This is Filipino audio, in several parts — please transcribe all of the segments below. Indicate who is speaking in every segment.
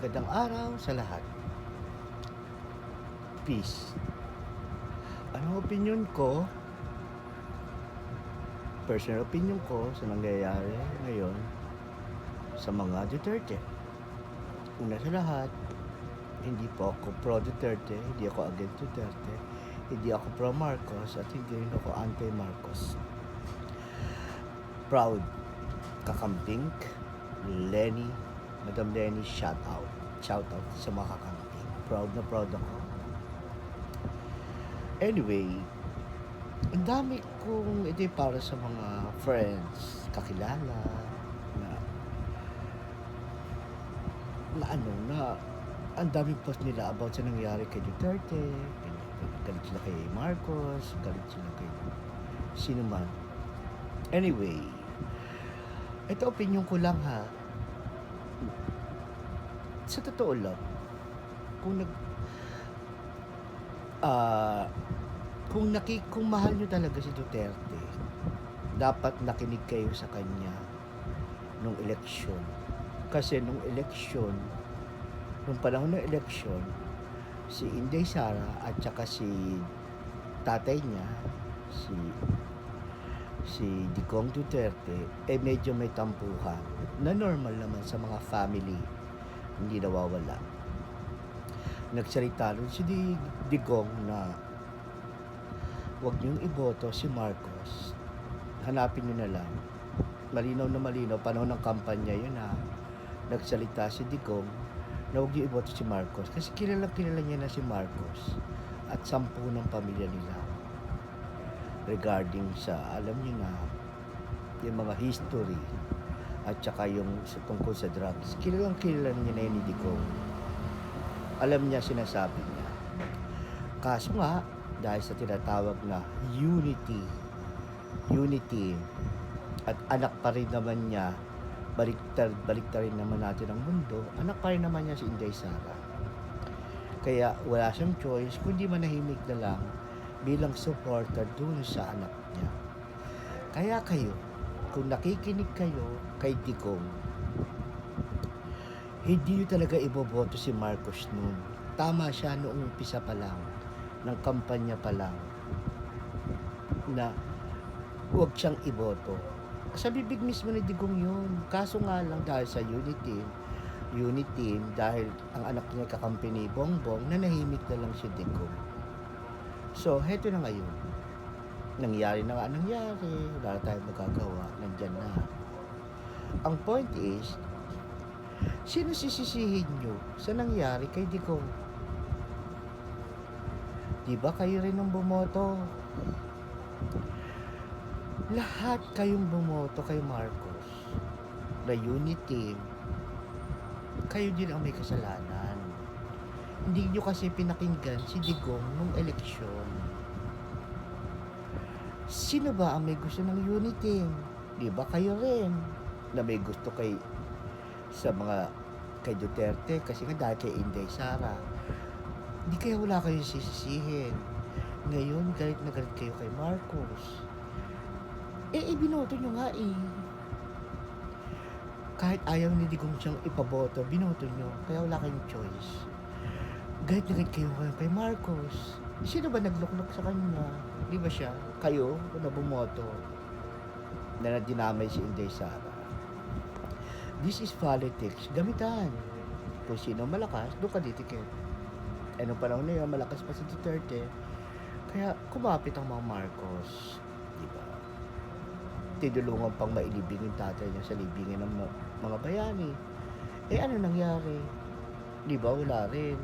Speaker 1: Magandang araw sa lahat. Peace. Ano opinion ko, personal opinion ko sa nangyayari ngayon sa mga Duterte. Una sa lahat, hindi po ako pro Duterte, hindi ako against Duterte, hindi ako pro Marcos at hindi rin ako anti Marcos. Proud, kakamping, Lenny, Madam Lenny, shout out sa mga kakamping. Proud na proud ako. Anyway, ang dami kong ito para sa mga friends, kakilala, na ang daming post nila about sa nangyari kay Duterte, galit sila kay Marcos, galit sila kay sino man. Anyway, ito opinion ko lang ha. Sa totoo lang, kung kung mahal nyo talaga si Duterte, dapat nakinig kayo sa kanya nung eleksyon. Kasi nung panahon ng eleksyon, si Inday Sara at saka si tatay niya, si Digong Duterte, medyo may tampuhan na normal naman sa mga family, hindi nawawala. Nagsalita rin si Digong na huwag niyong iboto si Marcos. Hanapin niyo na lang. Malinaw na malinaw, panahon ng kampanya yun ha. Nagsalita si Digong na huwag niyo iboto si Marcos. Kasi kilala niya na si Marcos at 10 ng pamilya nila. Regarding sa, alam niyo na, yung mga history at saka yung tungkol sa drugs. Kilala niya na yun ni Digong. Alam niya, sinasabi niya. Kaso nga, dahil sa tinatawag na unity at anak pa rin naman niya, baliktad rin naman natin ang mundo, anak pa rin naman niya si Inday Sara. Kaya wala siyang choice kundi manahimik na lang bilang supporter dun sa anak niya. Kaya kayo, kung nakikinig kayo kay Digong, hindi nyo talaga iboboto si Marcos noon. Tama siya noong umpisa pa lang, ng kampanya pa lang, na huwag siyang iboto. Sa bibig mismo ni Digong yun. Kaso nga lang dahil sa unity, dahil ang anak niya kakampi ni Bongbong, nanahimik na lang si Digong. So, heto na ngayon. Nangyari. Wala na tayong magagawa. Nandyan na. Ang point is, sino sisisihin nyo sa nangyari kay Digong? Diba kayo rin ang bumoto? Lahat kayong bumoto kay Marcos na unity. Kayo din ang may kasalanan. Hindi nyo kasi pinakinggan si Digong nung eleksyon. Sino ba ang may gusto ng unity? Diba kayo rin na may gusto kay Duterte kasi nga dahil kay Inday Sara. Hindi kaya wala kayo sisisihin. Ngayon, galit na galit kayo kay Marcos. Ibinoto nyo nga Kahit ayaw ni Digong siyang ipaboto, binoto nyo. Kaya wala kayong choice. Galit na galit kayo kay Marcos. Sino ba nagluklok sa kanya? Di ba siya? Kayo na bumoto na dinamay si Inday Sara. This is politics. Gamitan. Kung sino malakas, doon ka titikit. Nung panahon na yun, malakas pa si Duterte. Kaya kumapit ang mga Marcos. Diba? Tinulungan pang mailibing yung tatay niya sa libingin ng mga bayani. Ano nangyari? Diba? Wala rin.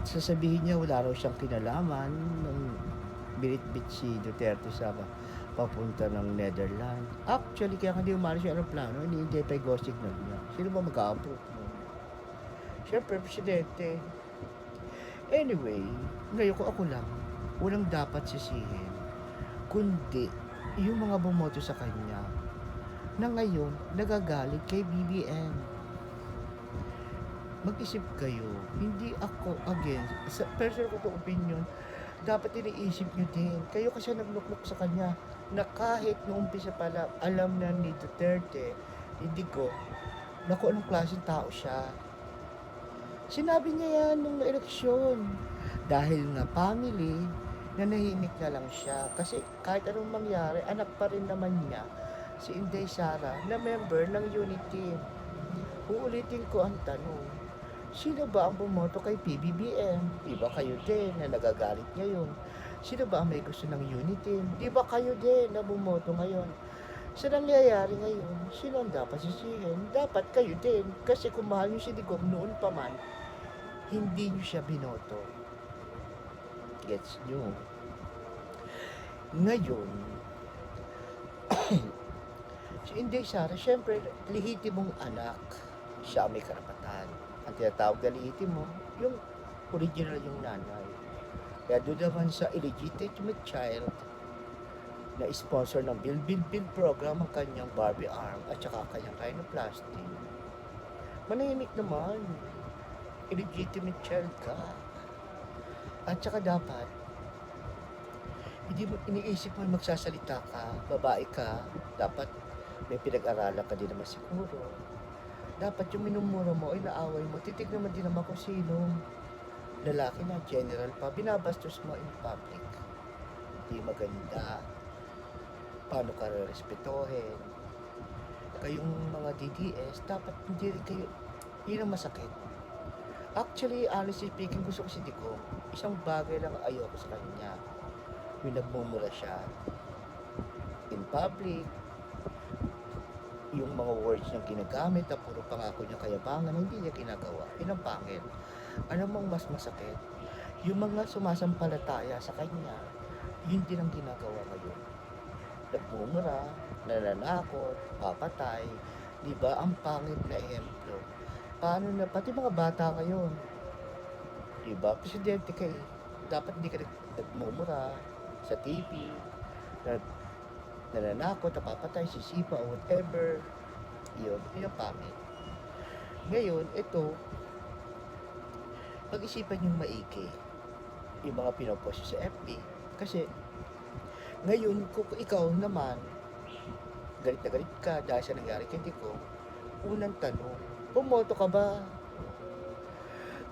Speaker 1: Sasabihin niya, wala raw siyang kinalaman nung binitbit si Duterte sa papunta ng Netherlands. Actually, kaya hindi umalis yung aeroplano, hindi pa yung go signal niya. Sino ba mag-a-approve mo? Siyempre, presidente. Anyway, ngayon ko ako lang, walang dapat sisihin, kundi yung mga bumoto sa kanya na ngayon nagagalit kay BBM. Mag-isip kayo, hindi ako against, sa personal ko opinion, dapat iniisip nyo din. Kayo kasi nagluklok sa kanya na kahit noong umpisa pala, alam na ni Duterte, hindi ko, Naku, anong klaseng tao siya. Sinabi niya yan nung eleksyon. Dahil nga family, nanahimik na lang siya. Kasi kahit anong mangyari, anak pa rin naman niya si Inday Sara na member ng Unity. Uulitin ko ang tanong, sino ba ang bumoto kay PBBM? Di ba kayo din na nagagalit ngayon? Sino ba ang may gusto ng Unity? Di ba kayo din na bumoto ngayon? Sa nangyayari ngayon, sino ang dapat sisihin? Dapat kayo din. Kasi kung mahal nyo si Digong noon pa man, hindi nyo siya binoto. Gets nyo? Ngayon, si Inday Sara, syempre, lehitimong anak. Siya may karapatan. Ang tinatawag na lehitimo, yung original yung nanay. Kaya doon naman sa illegitimate child, na sponsor ng Build program ang kanyang Barbie arm at saka kanyang rhinoplasty. Manahimik naman. Illegitimate child ka. At saka dapat, hindi mo iniisip mo magsasalita ka, babae ka, dapat may pinag-aralan ka din naman siguro. Dapat yung minumura mo, inaaway mo, titignan mo din naman kung sino lalaki na general pa, binabastos mo in public. Hindi maganda. Paano ka respetuhin? Kayong mga DDS, dapat hindi rin kayo, yun ang masakit. Actually, honestly speaking, gusto ko si Digong. Isang bagay lang ayoko sa kanya. Yung nagmumura siya in public, yung mga words niyang ginagamit na puro pangako niya kayabangan, hindi niya ginagawa. Yun ang pangit. Ano mang mas masakit? Yung mga sumasampalataya sa kanya, yun din ang ginagawa ngayon. Nagmumura, nananakot, papatay, di ba? Ang pangit na ehemplo. Paano na, pati mga bata ngayon, di ba? Presidente kayo, dapat hindi ka nagmumura sa TV, nananakot, napapatay, sisipa, o whatever. Yun ang pangit. Ngayon, ito, pag-isipan yung maigi, yung mga pinopost sa FB, kasi ngayon, kung ikaw naman, galit na galit ka dahil sa nangyari kay Digong, unang tanong, bumoto ka ba?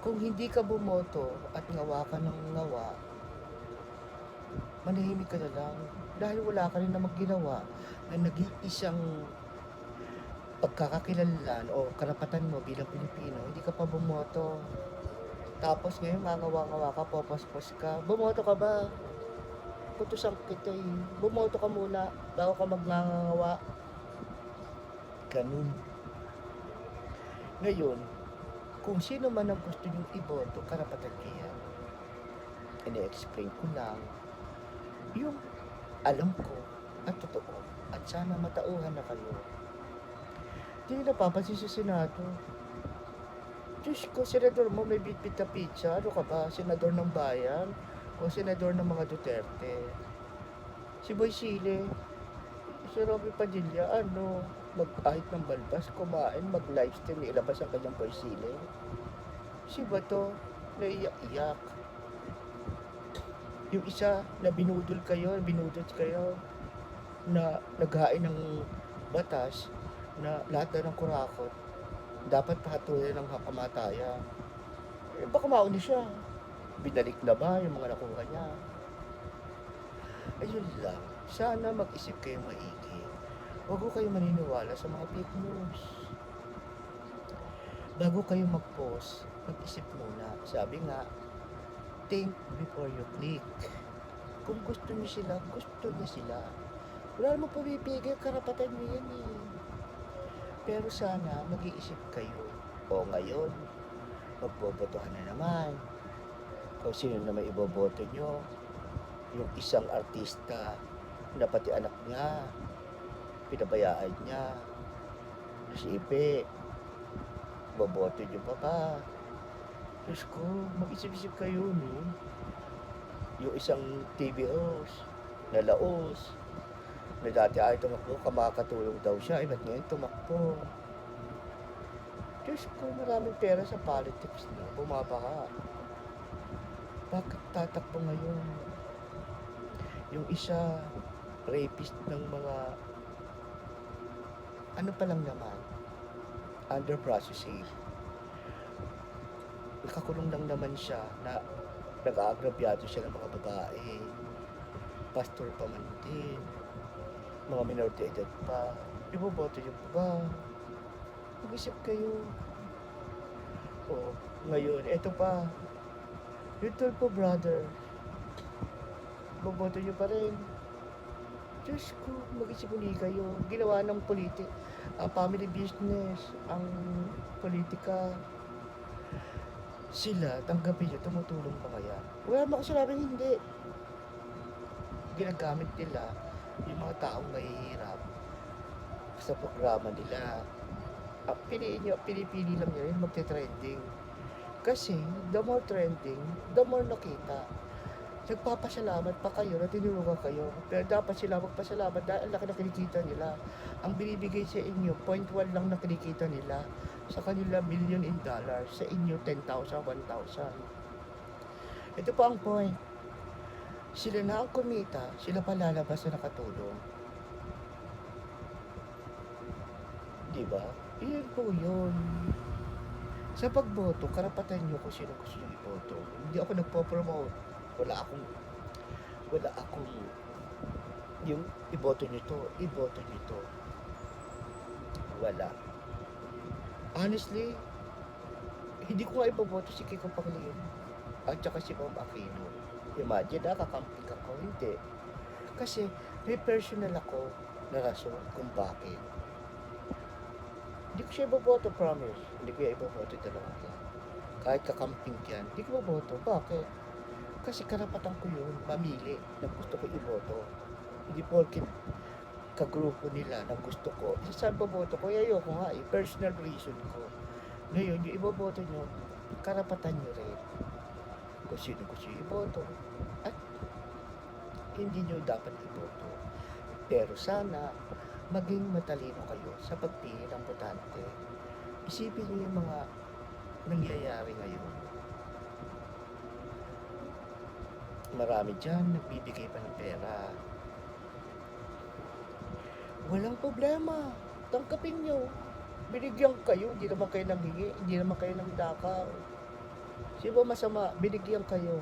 Speaker 1: Kung hindi ka bumoto at ngawa ka ng ngawa, manahimik ka na lang dahil wala ka rin namang ginawa na nag-iisang pagkakakilanlan o karapatan mo bilang Pilipino, hindi ka pa bumoto. Tapos ngayon, ngawa ka, popospos ka, bumoto ka ba? Kutusan kita eh. Bumoto ka muna bago ka magngangawa. Ganun. Ngayon, kung sino man ang gusto nyong iboto, karapatan niya. Ini-explain ko lang yung alam ko at totoo. At sana matauhan na kayo. Hindi nila papansin sa Senado. Diyos ko, senador mo may bitbit na pizza. Ano ka ba? Senador ng bayan? O senador ng mga Duterte? Si Boy Sile, si Robby Padilla, mag-ahit ng balbas, kumain, mag-livestream, ilabas ang kanyang Boy Sile. Si Bato, naiyak-iyak. Yung isa, na binudol kayo, na naghain ng batas, na lahat ng kurakot, dapat pahatuloy ng kamatayan. Baka mauni siya. Binalik na ba yung mga nakuha niya? Ayun lang. Sana mag-isip kayo maigi. Huwag ko kayo maniniwala sa mga fake news. Bago kayo mag-post, mag-isip muna. Sabi nga, think before you click. Kung gusto niyo sila, gusto niya sila. Wala namang pumipigil, karapatan niyo yan eh. Pero sana mag-iisip kayo. O ngayon, magbobotohan na naman. Kung sino na may iboboto nyo, yung isang artista na pati anak niya, pinabayaan niya, si Ipe, boboto nyo pa ba? Diyos ko, mag-isip-isip kayo, no? Yung isang TV host, na laos, na dati ay tumakbo, kamakatulong daw siya, ba't ngayon tumakbo? Diyos ko, maraming pera sa politics na, bumabaka. Bakit tatakbo ngayon? Yung isa, rapist ng mga, ano pa lang naman, under processing. Nakakulong lang naman siya na nag-aagrabyado siya ng mga babae. Pastor pa man din. Mga minor de edad pa. Iboboto niyo pa ba? Mag-isip kayo. O, ngayon, eto pa. Yung po, brother. Boboto niyo pa rin. Diyos ko, mag-isip uli kayo. Ginawa ng family business, ang politika. Sila, tanggapin nyo, tumutulong pa kaya? Wala naman ako sinabing hindi. Ginagamit nila yung mga taong mahihirap sa programa nila. Pinipili lang nila yung magte-trending. Kasi, the more trending, the more nakita. Nagpapasalamat pa kayo na tinulungan kayo. Pero dapat sila magpasalamat dahil ang laki na kinikita nila. Ang binibigay sa inyo, 0.1 lang na kinikita nila. Sa kanila, million in dollars. Sa inyo, 10,000, 1,000. Ito pa ang point. Sila na ang kumita, sila pa lalabas na nakatulong. Diba? Iyan po yun. Sa pagboto, karapatan nyo kung sino gusto nyo iboto. Hindi ako nagpo-promote. Wala akong yung iboto nyo to. Wala. Honestly, hindi ko nga iboboto si Kiko Pangilinan at saka si Ma'am Aquino. Imagine, nakakampik ako. Hindi. Kasi may personal ako na rason kung bakit. Hindi ko siya iboboto, promise. Hindi ko siya iboboto talaga. Kahit kakamping yan, hindi ko iboboto. Bakit? Kasi karapatan ko yun, mamili na gusto ko iboto. Hindi porket kagrupo nila na gusto ko. Saan boboto ko? Ayoko nga eh. Personal reason ko. Ngayon, yung iboboto nyo, karapatan nyo rin. Kung sino gusto yung iboto. At hindi nyo dapat iboto. Pero sana, maging matalino kayo sa pagpili ng botante. Isipin nyo yung mga nangyayari ngayon. Marami dyan, nagbibigay pa ng pera. Walang problema. Tangkapin nyo. Binigyan kayo. Hindi naman kayo nanghingi. Hindi naman kayo nangdakaw. Sino ba masama? Binigyan kayo.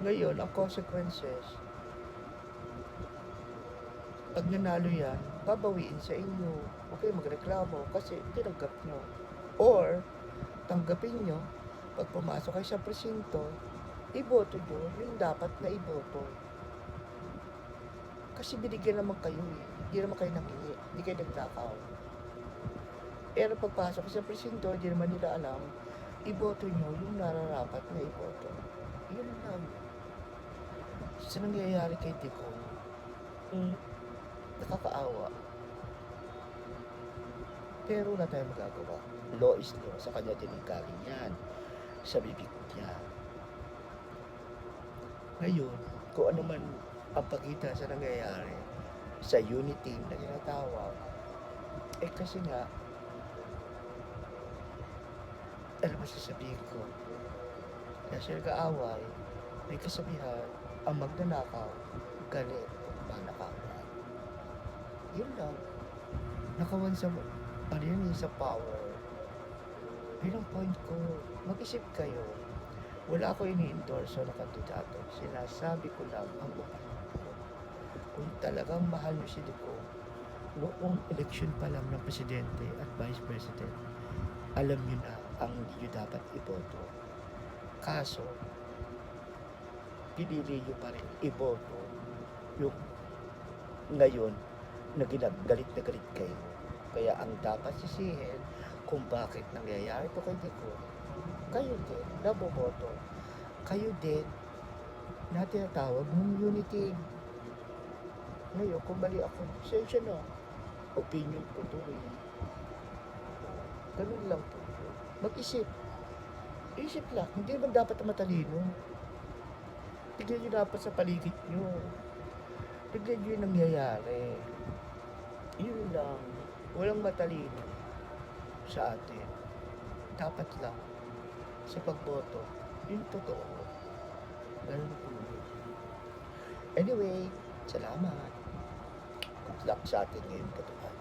Speaker 1: Ngayon, ang consequences, pag nanalo yan, babawiin sa inyo. Huwag kayo magreklamo kasi tinanggap nyo. Or, tanggapin nyo, pag pumasok kayo sa presinto, iboto nyo yung dapat na iboto. Kasi binigyan naman kayo eh. Hindi naman kayo nanghingi. Hindi kayo nagtakaw. Pero pagpasok sa presinto, hindi naman nila alam, iboto nyo yung nararapat na iboto. Yun lang. Sa nangyayari kay Tico, nakakaawa. Pero wala tayong magagawa. Law is law. Sa kanya dinikarin yan. Sa bibig niya. Ngayon, kung ano man ang pagkita sa nangyayari sa unity na tinatawag, eh kasi nga, alam mo sasabihin ko, kasi nag-aaway, may kasabihan, ang magnanakaw, galit, manakawan. Yun lang. Nakawan sa, ano yun, sa power. Yun ang point ko. Mag-isip kayo. Wala ako ini-endorso na kandidato. Sinasabi ko lang ang opinion ko. Kung talagang mahal nyo si Dico, noong election pa lang ng presidente at vice president, alam nyo na ang hindi nyo dapat iboto. Kaso, pinili nyo pa rin iboto yung ngayon na galit na galit kayo. Kaya ang dapat sisihin kung bakit nangyayari ito kay Dico, kayo din naboboto. Kayo din na tinatawag ng unity. Ngayon, kung mali ako, sensya na. Opinion ko to eh. Ganun lang po. Mag-isip. Isip lang. Hindi naman dapat na matalino. Tignan nyo dapat sa paligid nyo. Tignan nyo yung nangyayari. Yun lang. Walang matalino sa atin. Dapat lang sa pagboto, yung totoo. Ganun po. Anyway, salamat. Good luck sa atin ngayon, katuhan.